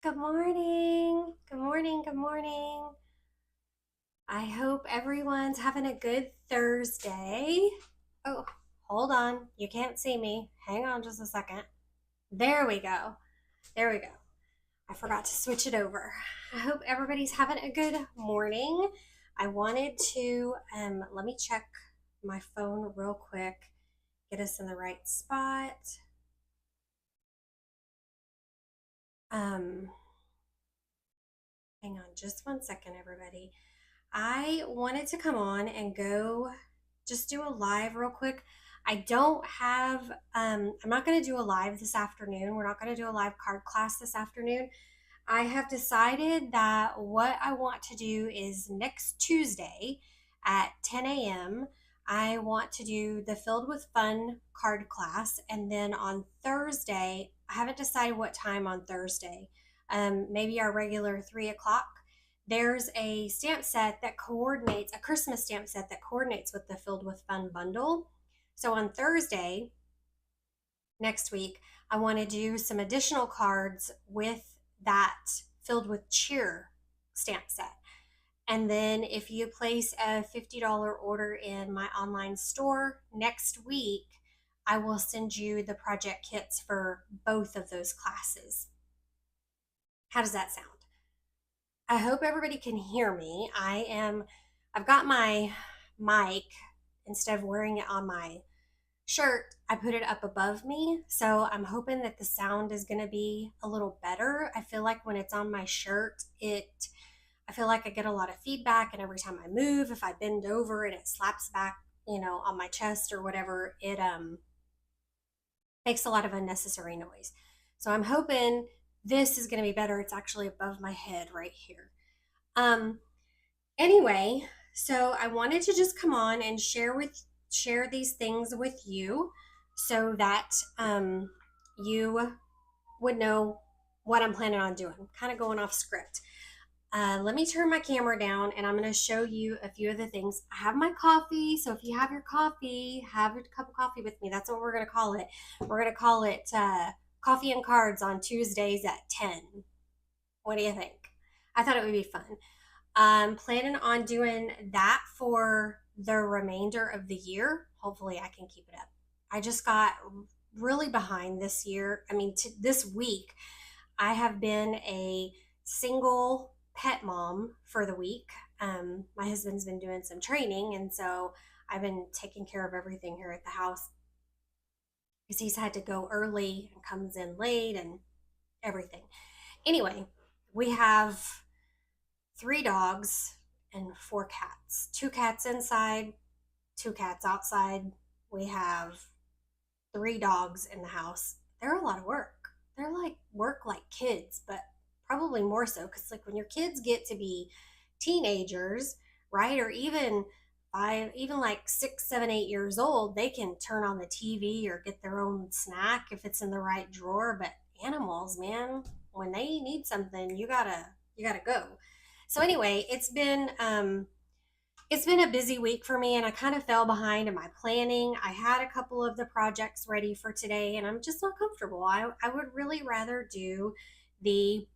Good morning. Good morning. Good morning. I hope everyone's having a good Thursday. Oh, hold on. You can't see me. Hang on just a second. There we go. There we go. I forgot to switch it over. I hope everybody's having a good morning. I wanted to let me check my phone real quick, get us in the right spot. Um Hang on just one second, everybody. I wanted to come on and go just do a live real quick. I don't have, I'm not going to do a live this afternoon. We're not going to do a live card class this afternoon. I have decided that what I want to do is next Tuesday at 10 a.m. I want to do the Filled with Fun card class. And then on Thursday, I haven't decided what time on Thursday. Maybe our regular 3 o'clock. There's a stamp set that coordinates, a Christmas stamp set that coordinates with the Filled with Fun bundle. So on Thursday next week, I want to do some additional cards with that Filled with Cheer stamp set. And then if you place a $50 order in my online store next week, I will send you the project kits for both of those classes. How does that sound? I hope everybody can hear me. I've got my mic, instead of wearing it on my shirt, I put it up above me. So I'm hoping that the sound is going to be a little better. I feel like when it's on my shirt, I feel like I get a lot of feedback, and every time I move, if I bend over and it slaps back, on my chest or whatever, it makes a lot of unnecessary noise. So I'm hoping this is going to be better. It's actually above my head right here. Um, anyway, so I wanted to just come on and share these things with you so that you would know what I'm planning on doing. I'm kind of going off script. Let me turn my camera down and I'm going to show you a few of the things. I have my coffee, so if you have your coffee, have a cup of coffee with me. That's what we're going to call it. We're going to call it Coffee and Cards on Tuesdays at 10. What do you think? I thought it would be fun. I'm planning on doing that for the remainder of the year. Hopefully, I can keep it up. I just got really behind this year. This week, I have been a single pet mom for the week. My husband's been doing some training, and so I've been taking care of everything here at the house because he's had to go early and comes in late and everything. Anyway, we have 3 dogs and 4 cats. 2 cats inside, 2 cats outside. We have 3 dogs in the house. They're a lot of work. They're like work like kids, but probably more so because like when your kids get to be teenagers, right, or even 5, even like 6, 7, 8 years old, they can turn on the TV or get their own snack if it's in the right drawer. But animals, man, when they need something, you gotta go. So anyway, it's been a busy week for me, and I kind of fell behind in my planning. I had a couple of the projects ready for today, and I'm just not comfortable. I would really rather do the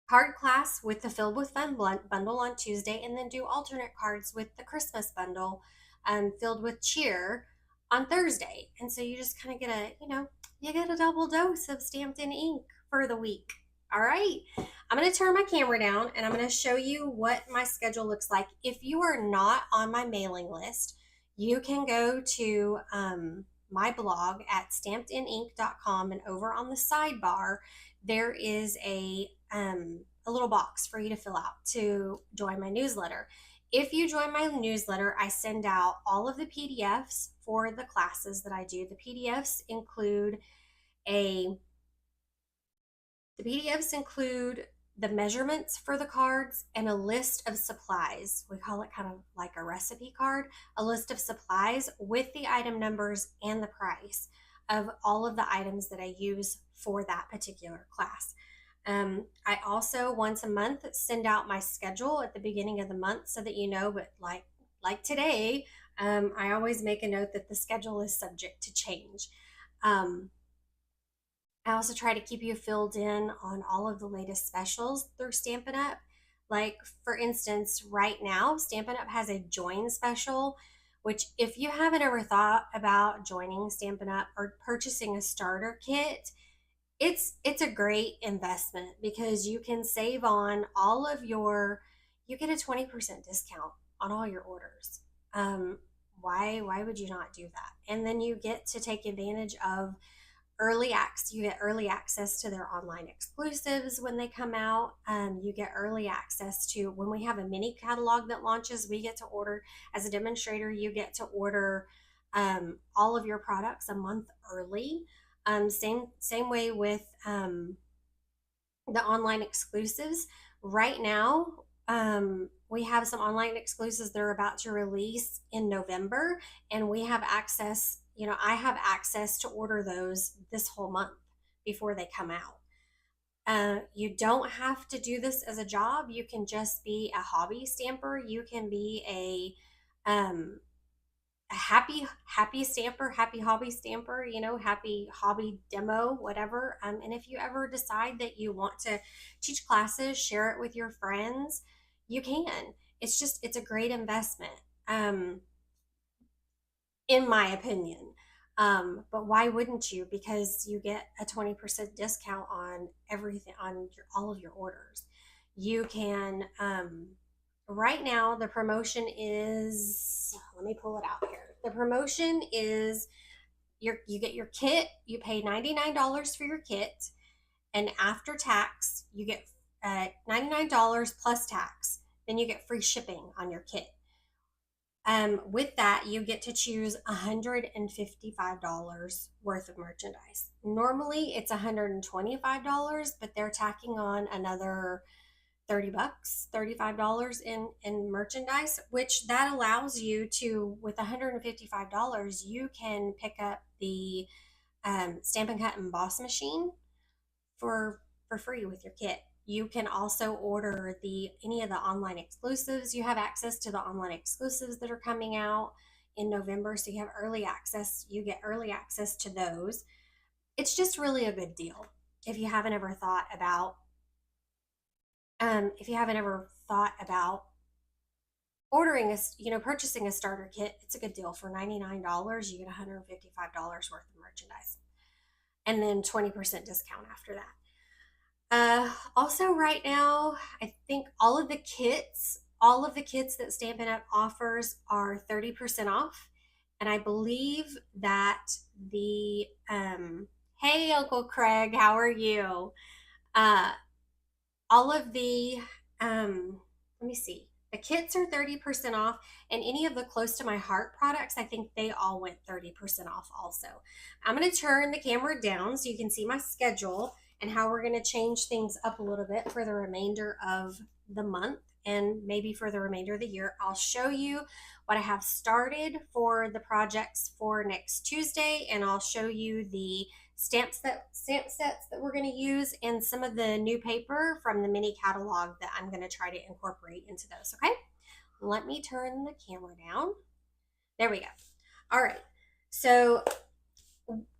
card class with the Filled with Fun bundle on Tuesday, and then do alternate cards with the Christmas bundle filled with cheer on Thursday. And so you just kind of you get a double dose of stamped in ink for the week. All right. I'm going to turn my camera down and I'm going to show you what my schedule looks like. If you are not on my mailing list, you can go to my blog at stampedinink.com, and over on the sidebar, there is a little box for you to fill out to join my newsletter. If you join my newsletter, I send out all of the PDFs for the classes that I do. A the PDFs include the measurements for the cards and a list of supplies. We call it kind of like a recipe card, a list of supplies with the item numbers and the price of all of the items that I use for that particular class. I also once a month send out my schedule at the beginning of the month so that you know, but like today, I always make a note that the schedule is subject to change. Um, I also try to keep you filled in on all of the latest specials through Stampin' Up. Like, for instance, right now, Stampin' Up has a join special, which, if you haven't ever thought about joining Stampin' Up or purchasing a starter kit, it's a great investment because you can save on all of your, you get a 20% discount on all your orders. Um, why would you not do that? And then you get to take advantage of you get early access to their online exclusives when they come out. You get early access to when we have a mini catalog that launches. We get to order, as a demonstrator, you get to order all of your products a month early. Same way with the online exclusives. Right now, we have some online exclusives that are about to release in November, and we have access. I have access to order those this whole month before they come out. You don't have to do this as a job. You can just be a hobby stamper. You can be a happy stamper, happy hobby stamper, happy hobby demo, whatever. And if you ever decide that you want to teach classes, share it with your friends, you can. It's a great investment. In my opinion. But why wouldn't you? Because you get a 20% discount on everything, on all of your orders. You can, right now, the promotion is, let me pull it out here. The promotion is you get your kit, you pay $99 for your kit, and after tax, you get $99 plus tax. Then you get free shipping on your kit. With that, you get to choose $155 worth of merchandise. Normally, it's $125, but they're tacking on another 30 bucks, $35 in merchandise, which that allows you to, with $155, you can pick up the Stamp and Cut Emboss machine for free with your kit. You can also order the any of the online exclusives. You have access to the online exclusives that are coming out in November, so you have early access. You get early access to those. It's just really a good deal. If you haven't ever thought about if you haven't ever thought about purchasing a starter kit, it's a good deal. For $99, you get $155 worth of merchandise, and then 20% discount after that. Also, right now, I think all of the kits that Stampin' Up offers are 30% off. And I believe that hey, Uncle Craig, how are you? Uh, all of the, let me see, the kits are 30% off, and any of the Close to My Heart products, I think they all went 30% off also. I'm going to turn the camera down so you can see my schedule and how we're going to change things up a little bit for the remainder of the month and maybe for the remainder of the year. I'll show you what I have started for the projects for next Tuesday, and I'll show you the stamp sets that we're going to use and some of the new paper from the mini catalog that I'm going to try to incorporate into those. Okay, let me turn the camera down. There we go. All right, so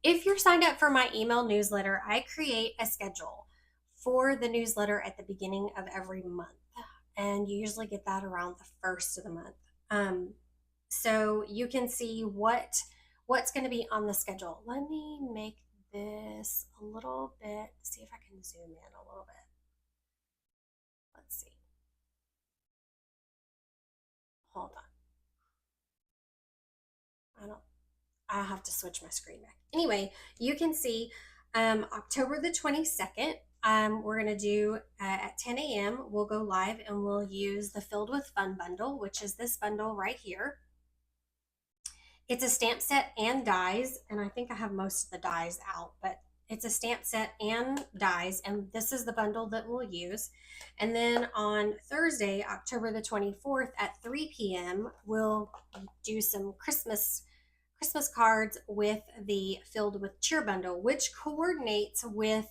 if you're signed up for my email newsletter, I create a schedule for the newsletter at the beginning of every month, and you usually get that around the first of the month. So you can see what's going to be on the schedule. Let me make this a little bit, see if I can zoom in a little bit. Let's see. Hold on. I have to switch my screen back. Anyway, you can see October the 22nd, we're going to do at 10 a.m. We'll go live and we'll use the Filled with Fun bundle, which is this bundle right here. It's a stamp set and dies, and I think I have most of the dies out, but it's a stamp set and dies, and this is the bundle that we'll use. And then on Thursday, October the 24th at 3 p.m., we'll do some Christmas cards with the Filled with Cheer bundle, which coordinates with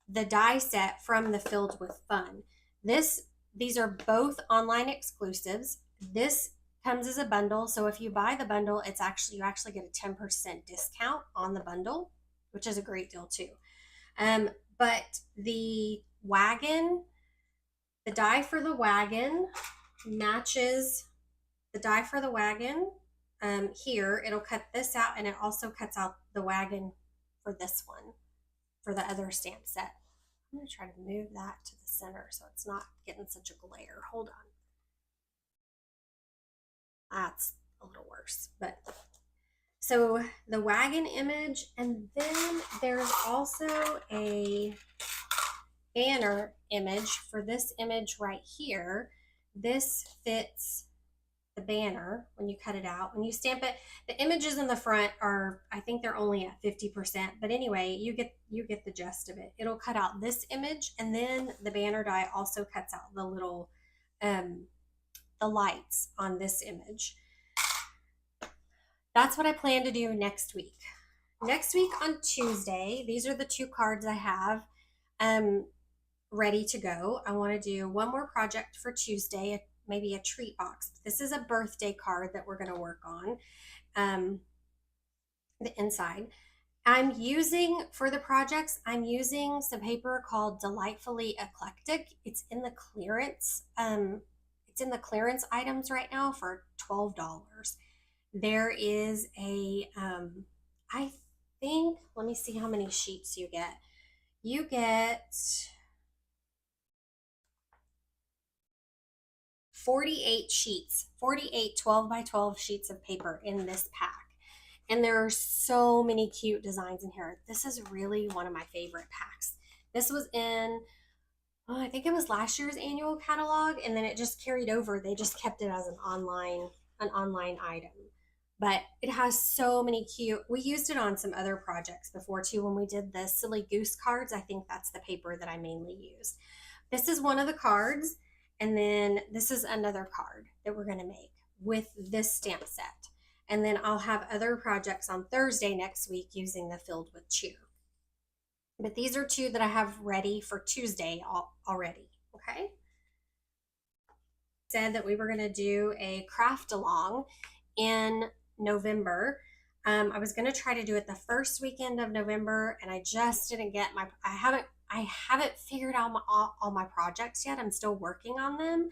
the die set from the Filled with Fun. These are both online exclusives. This comes as a bundle, so if you buy the bundle, you actually get a 10% discount on the bundle, which is a great deal too. But the wagon, the die for the wagon matches the die for the wagon. Here, it'll cut this out, and it also cuts out the wagon for this one, for the other stamp set. I'm going to try to move that to the center so it's not getting such a glare. Hold on. That's a little worse, but so the wagon image, and then there's also a banner image for this image right here. This fits the banner when you cut it out. When you stamp it, the images in the front are, I think they're only at 50%, but anyway, you get the gist of it. It'll cut out this image, and then the banner die also cuts out the little the lights on this image. That's what I plan to do next week. Next week on Tuesday, these are the two cards I have ready to go. I want to do one more project for Tuesday, maybe a treat box. This is a birthday card that we're going to work on, the inside. I'm using, for the projects, I'm using some paper called Delightfully Eclectic. It's in the clearance. It's in the clearance items right now for $12. There is a, I think, let me see how many sheets you get. You get 48 sheets, 48 12 by 12 sheets of paper in this pack. And there are so many cute designs in here. This is really one of my favorite packs. This was in, I think it was last year's annual catalog, and then it just carried over. They just kept it as an online item. But it has so many cute, we used it on some other projects before too. When we did the silly goose cards, I think that's the paper that I mainly used. This is one of the cards, and then this is another card that we're going to make with this stamp set. And then I'll have other projects on Thursday next week using the Filled with Cheer. But these are two that I have ready for Tuesday already, okay? Said that we were going to do a craft along in November. I was going to try to do it the first weekend of November, and I just didn't get I haven't figured out all my projects yet. I'm still working on them.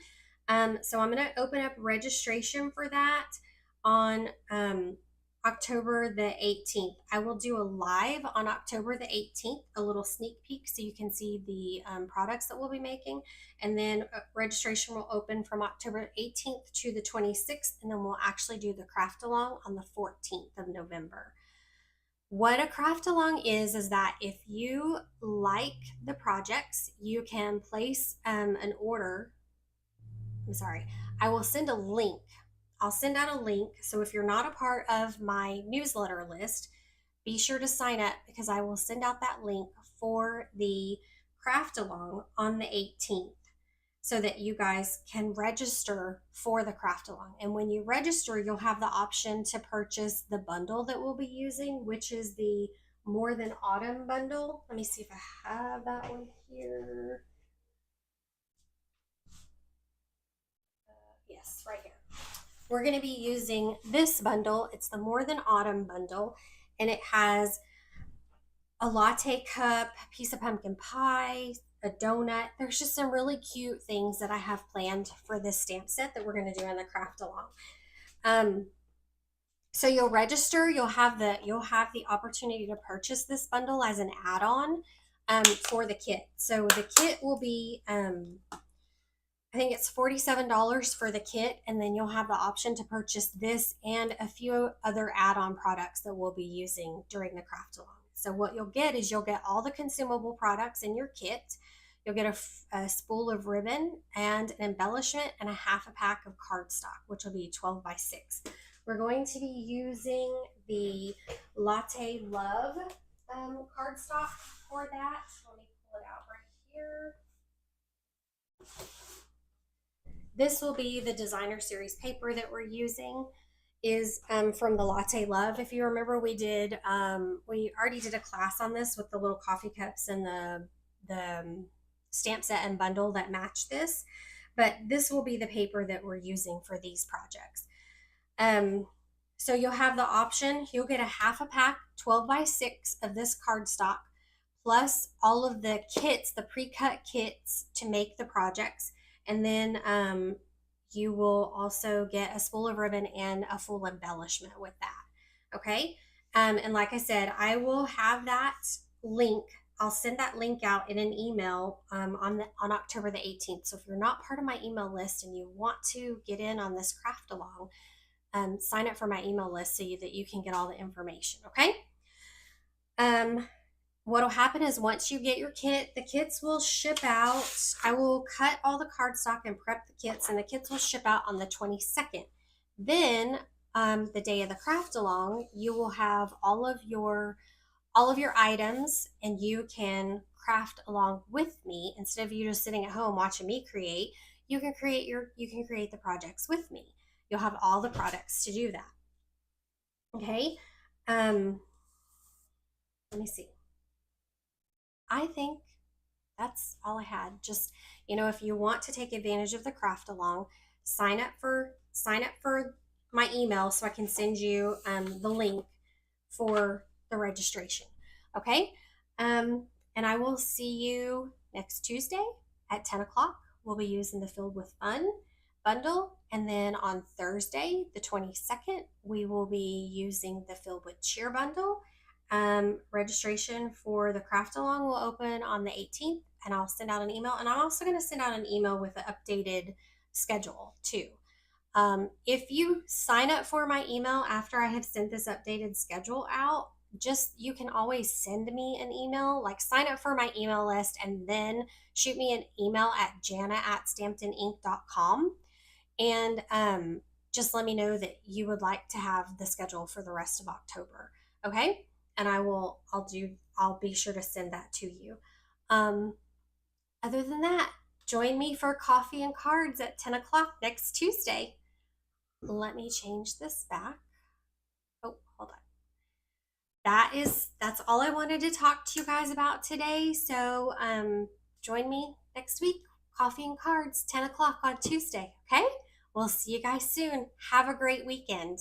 So I'm going to open up registration for that on October the 18th. I will do a live on October the 18th, a little sneak peek so you can see the products that we'll be making. And then registration will open from October 18th to the 26th, and then we'll actually do the craft along on the 14th of November. What a craft along is that if you like the projects, you can place an order. I'm sorry, I will send a link. I'll send out a link. So if you're not a part of my newsletter list, be sure to sign up, because I will send out that link for the craft along on the 18th so that you guys can register for the craft along. And when you register, you'll have the option to purchase the bundle that we'll be using, which is the More Than Autumn bundle. Let me see if I have that one here. Yes, right here. We're going to be using this bundle. It's the More Than Autumn bundle, and it has a latte cup, piece of pumpkin pie, a donut. There's just some really cute things that I have planned for this stamp set that we're going to do in the craft along. So you'll register, you'll have the opportunity to purchase this bundle as an add-on for the kit. So the kit will be I think it's $47 for the kit, and then you'll have the option to purchase this and a few other add-on products that we'll be using during the craft along. So what you'll get is you'll get all the consumable products in your kit. You'll get a spool of ribbon and an embellishment and a half a pack of cardstock, which will be 12 by 6. We're going to be using the Latte Love cardstock for that. Let me pull it out right here. This will be the designer series paper that we're using, is from the Latte Love. If you remember, we already did a class on this with the little coffee cups and the stamp set and bundle that match this, but this will be the paper that we're using for these projects. So you'll have the option, you'll get a half a pack 12 by 6 of this cardstock, plus all of the kits, the pre-cut kits to make the projects. And then you will also get a spool of ribbon and a full embellishment with that. Okay. And like I said, I will have that link. I'll send that link out in an email on October the 18th. So if you're not part of my email list and you want to get in on this craft along, sign up for my email list that you can get all the information. Okay. Um, What'll happen is once you get your kit, the kits will ship out. I will cut all the cardstock and prep the kits, and the kits will ship out on the 22nd. Then, the day of the craft along, you will have all of your items, and you can craft along with me instead of you just sitting at home watching me create. You can create the projects with me. You'll have all the products to do that. Okay. Um, Let me see. I think that's all I had. Just, if you want to take advantage of the craft along, sign up for my email so I can send you the link for the registration. Okay. And I will see you next Tuesday at 10 o'clock. We'll be using the Filled with Fun bundle. And then on Thursday, the 22nd, we will be using the Filled with Cheer bundle. Registration for the craft along will open on the 18th, and I'll send out an email. And I'm also going to send out an email with the updated schedule too. If you sign up for my email after I have sent this updated schedule out, you can always send me an email, like sign up for my email list and then shoot me an email at jana@stampedinink.com, and just let me know that you would like to have the schedule for the rest of October. Okay. And I'll be sure to send that to you. Um, Other than that, join me for coffee and cards at 10 o'clock next Tuesday. Let me change this back. Oh, hold on. That's all I wanted to talk to you guys about today. So join me next week, coffee and cards, 10 o'clock on Tuesday. Okay. We'll see you guys soon. Have a great weekend.